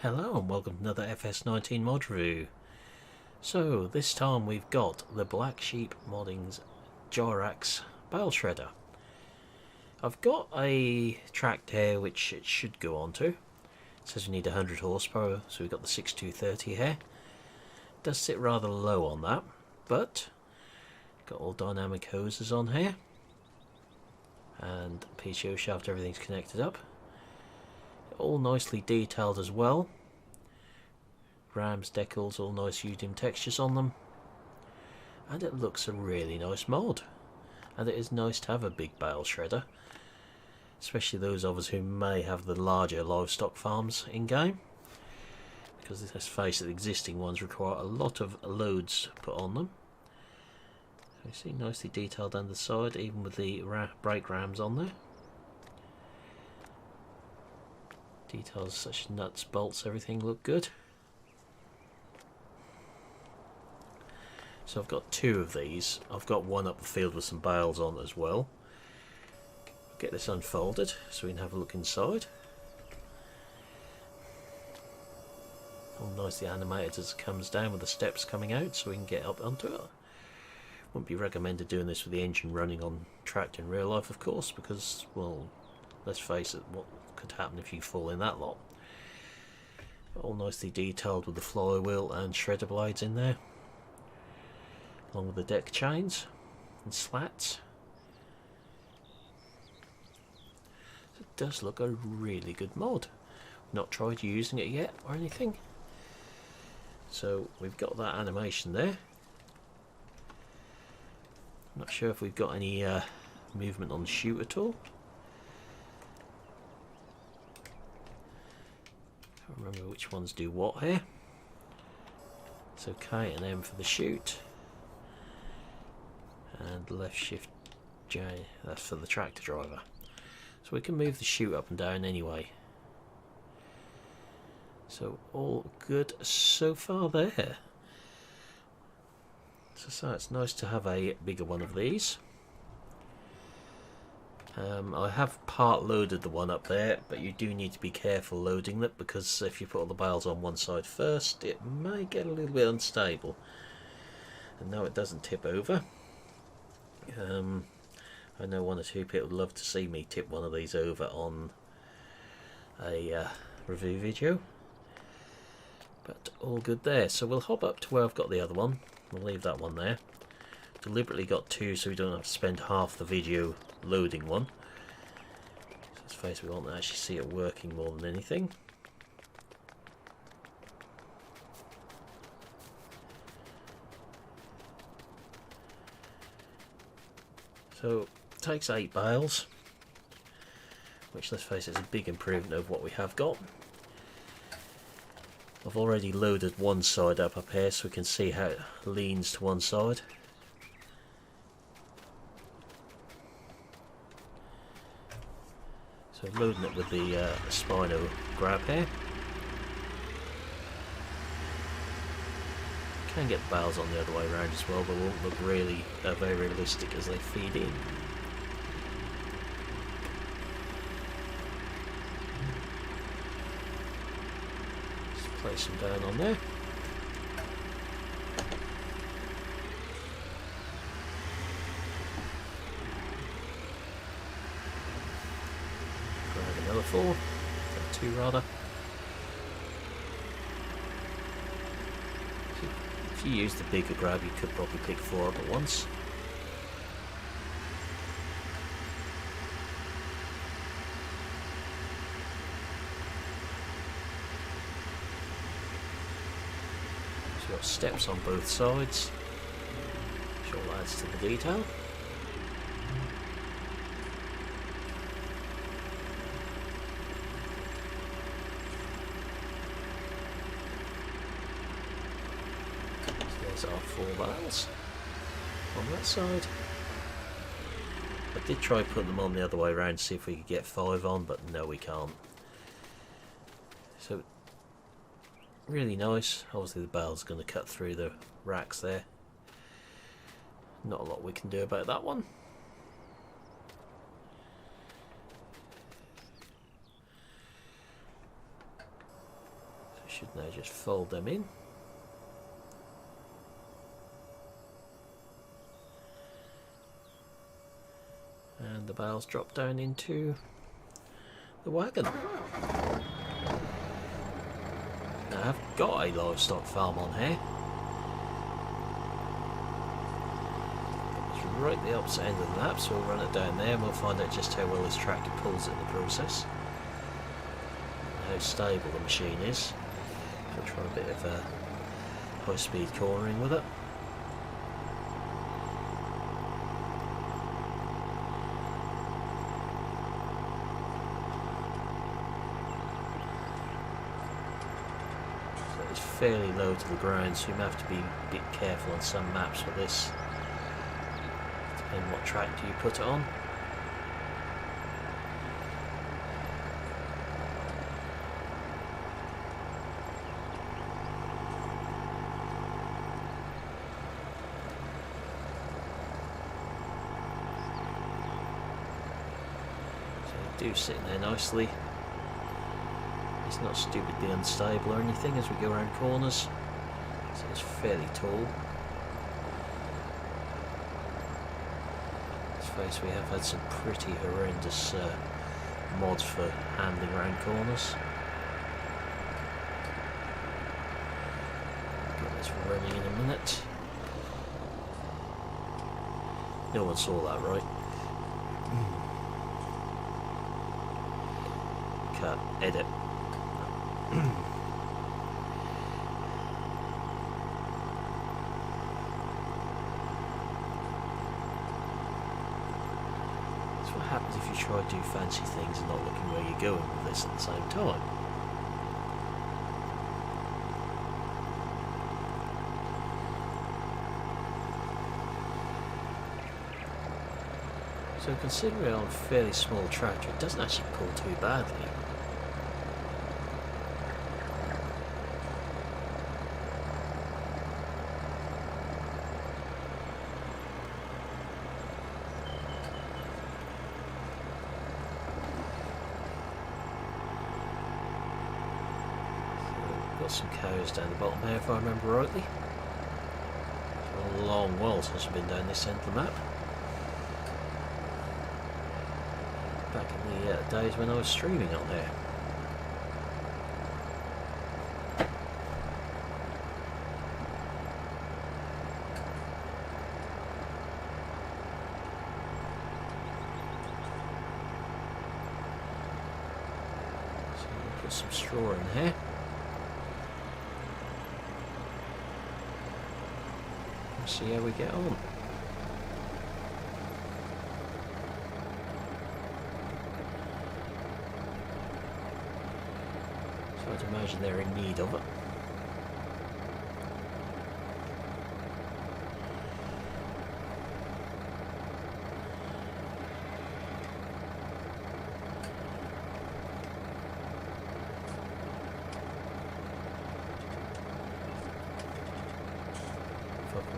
Hello and welcome to another FS19 mod review. So this time we've got the Black Sheep Modding's Gyrax bale shredder. I've got a track here which it should go onto. It says we need 100 horsepower, so we've got the 6230 here. It does sit rather low on that, but got all dynamic hoses on here. And PTO shaft, everything's connected up. All nicely detailed as well. Rams, decals, all nice UDIM textures on them. And it looks a really nice mod. And it is nice to have a big bale shredder. Especially those of us who may have the larger livestock farms in game. Because let's face it, the existing ones require a lot of loads put on them. So you see nicely detailed down the side, even with the brake rams on there. Details such as nuts, bolts, everything look good. So I've got two of these. I've got one up the field with some bales on as well. Get this unfolded so we can have a look inside. All nicely animated as it comes down with the steps coming out so we can get up onto it. Wouldn't be recommended doing this with the engine running on tracked in real life, of course, because, well, let's face it, what could happen if you fall in that lot. All nicely detailed with the flywheel and shredder blades in there, along with the deck chains and slats. It does look a really good mod. Not tried using it yet or anything. So we've got that animation there. I'm not sure if we've got any movement on the chute at all. Can't remember which ones do what here. So K and M for the chute, and left shift J, that's for the tractor driver. So we can move the chute up and down anyway. So all good so far there. So it's nice to have a bigger one of these. I have part loaded the one up there, but you do need to be careful loading it, because if you put all the bales on one side first, it may get a little bit unstable. And no, it doesn't tip over. I know one or two people would love to see me tip one of these over on a review video, but all good there. So we'll hop up to where I've got the other one. We'll leave that one there. Deliberately got two so we don't have to spend half the video loading one. So let's face it, we want to actually see it working more than anything. So it takes 8 bales, which, let's face it, is a big improvement over what we have got. I've already loaded one side up here so we can see how it leans to one side. So loading it with the Spino grab here. Can get the bales on the other way around as well, but won't look really very realistic as they feed in. Just place them down on there. Grab another 4, 2 rather. If you use the bigger grab, you could probably pick 4 up at once. So you've got steps on both sides, which all adds to the detail. There's our 4 bales on that side. I did try putting them on the other way around to see if we could get 5 on, but no, we can't. So really nice. Obviously the bale's going to cut through the racks there. Not a lot we can do about that one. Should now just fold them in. And the bales drop down into the wagon. Now I've got a livestock farm on here. It's right at the opposite end of the map, so we'll run it down there and we'll find out just how well this tractor pulls it in the process. And how stable the machine is. We'll try a bit of high speed cornering with it. Fairly low to the ground, so you may have to be a bit careful on some maps with this, depending what tractor you put it on. So they do sit in there nicely. It's not stupidly unstable or anything as we go around corners, so it's fairly tall. Let's face, we have had some pretty horrendous mods for handling around corners. Get this running in a minute. No one saw that, right? Cut, edit. That's what happens if you try to do fancy things and not looking where you're going with this at the same time. So considering on a fairly small tractor, it doesn't actually pull too badly. Got some cows down the bottom here if I remember rightly. It's been a long while since I've been down this end of the map. Back in the days when I was streaming on there. So we'll put some straw in here. See how we get on. So I'd imagine they're in need of it.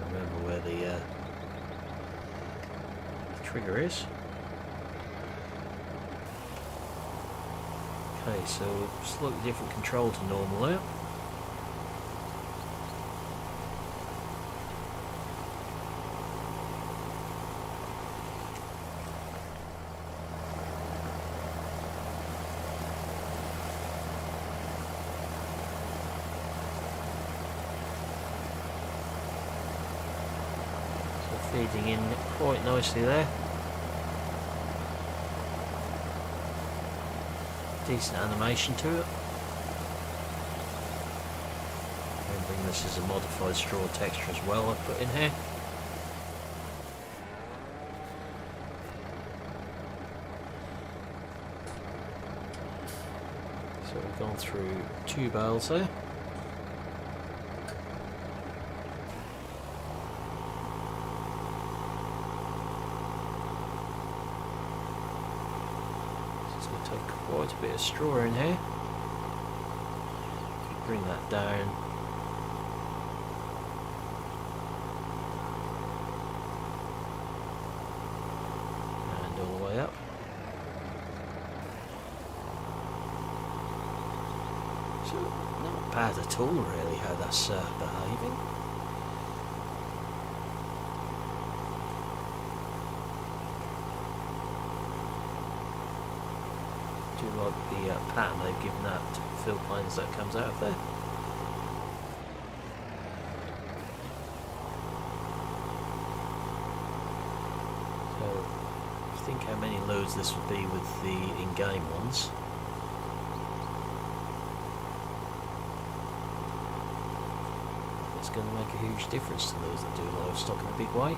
Remember where the trigger is. Okay, so slightly different control to normal there. Feeding in quite nicely there. Decent animation to it. Remembering this is a modified straw texture as well I've put in here. So we've gone through 2 bales there. Quite a bit of straw in here. Bring that down. And all the way up. So not bad at all, really, how that's behaving. Do you like the pattern they've given that fill planes that comes out of there? So, if you think how many loads this would be with the in-game ones. It's going to make a huge difference to those that do livestock in a big way.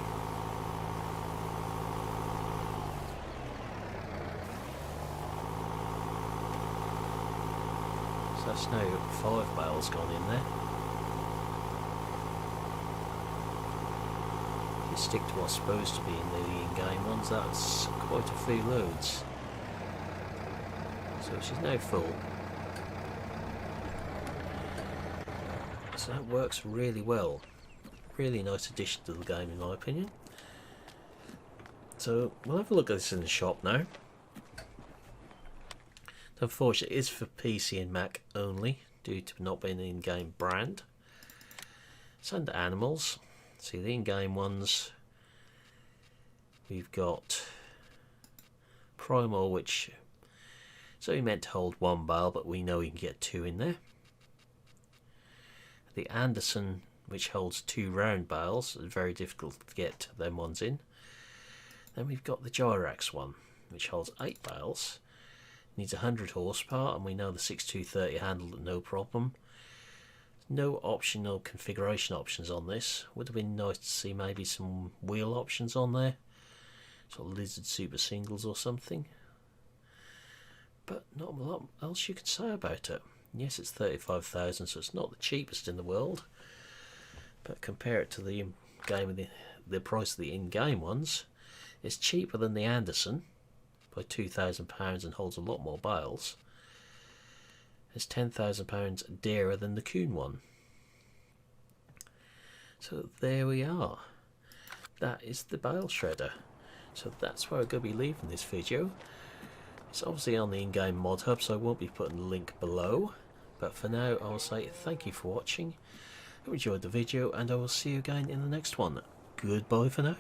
So that's now 5 bales gone in there. If you stick to what's supposed to be in the in-game ones, that's quite a few loads. So she's now full. So that works really well. Really nice addition to the game in my opinion. So we'll have a look at this in the shop now. Unfortunately it is for PC and Mac only due to not being an in-game brand. It's under animals. See the in-game ones. We've got Primal, which is only meant to hold 1 bale, but we know we can get 2 in there. The Anderson, which holds 2 round bales, is very difficult to get them ones in. Then we've got the Gyrax one, which holds 8 bales, needs 100 horsepower, and we know the 6230 handled it no problem. No optional configuration options on this. Would have been nice to see maybe some wheel options on there, sort of Lizard Super Singles or something. But not a lot else you can say about it. Yes, it's 35,000, so it's not the cheapest in the world. But compare it to the game, the price of the in-game ones, it's cheaper than the Anderson by £2,000 and holds a lot more bales. It's £10,000 dearer than the Kuhn one. So there we are. That is the bale shredder. So that's where I'm going to be leaving this video. It's obviously on the in-game mod hub, so I won't be putting the link below. But for now, I will say thank you for watching. I hope you enjoyed the video, and I will see you again in the next one. Goodbye for now.